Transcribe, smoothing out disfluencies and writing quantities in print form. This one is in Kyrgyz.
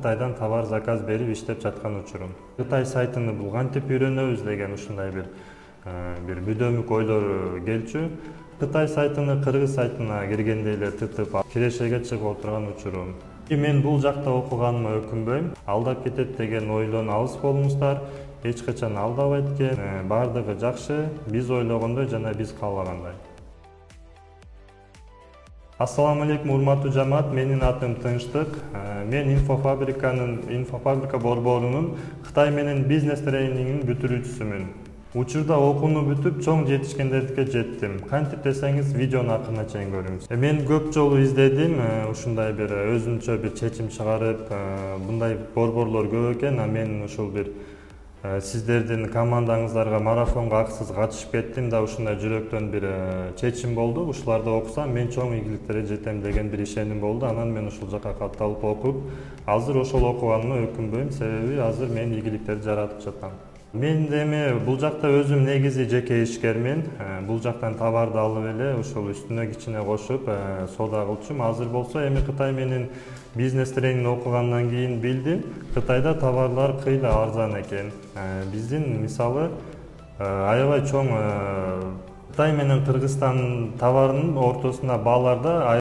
Кытайдан товар заказ берип иштеп жаткан учурум. Кытай сайтыны бул кантип үйрөнөбүз деген ушундай бир мүдөмүк ойлор келчү. Кытай сайтыны кыргыз сайтына киргенде эле тытып кирешеге чыгып отурган учурум. Мен бул жакта окуганыма өкүнбөйм. Алдап кетет деген ойлон алыс болуңуздар. Эч качан алдабайт экен. Бардыгы жакшы, биз ойлогондой жана биз каалагандай. Ассаламу алейкум, урматтуу жамаат. Менин атым Тынчтык. Мен инфофабрика борборунун Кытай менен бизнес тренингинин бүтүрүүчүсүмүн. Учурда окууну бүтүп, чоң жетишкендерге жеттим. Кантип десеңиз, видеону акырына чейин көрүңүз. Мен көп жолу издедим, ушундай бир өзүнчө бир чечим чыгарып, мындай борборлор көп экен, мен ушул бир сиздердин командаңыздарга марафонго акысыз катышып кеттим да, ушундай жүрөктөн бир чечим болду. Ушуларды окусам мен чоң ийгиликтерге жетем деген бир ишеним болду. Анан мен ушул жака катталып окуп, азыр ошол окуганыма өкүнбөйм, себеби азыр мен ийгиликтерди жаратып жатам. Мен эми бул жакта өзүм негизи жеке ишкермин. Бул жактан товарды алып эле ушул үстүнө кичине кошуп соода кылчумун. Азыр болсо эми Кытай менен бизнес тренингин окугандан кийин билдим, Кытайда товарлар кыйла арзан экен. Биздин мисалы аябай чоң Кытай менен Кыргызстан товарынын ортосунда бааларда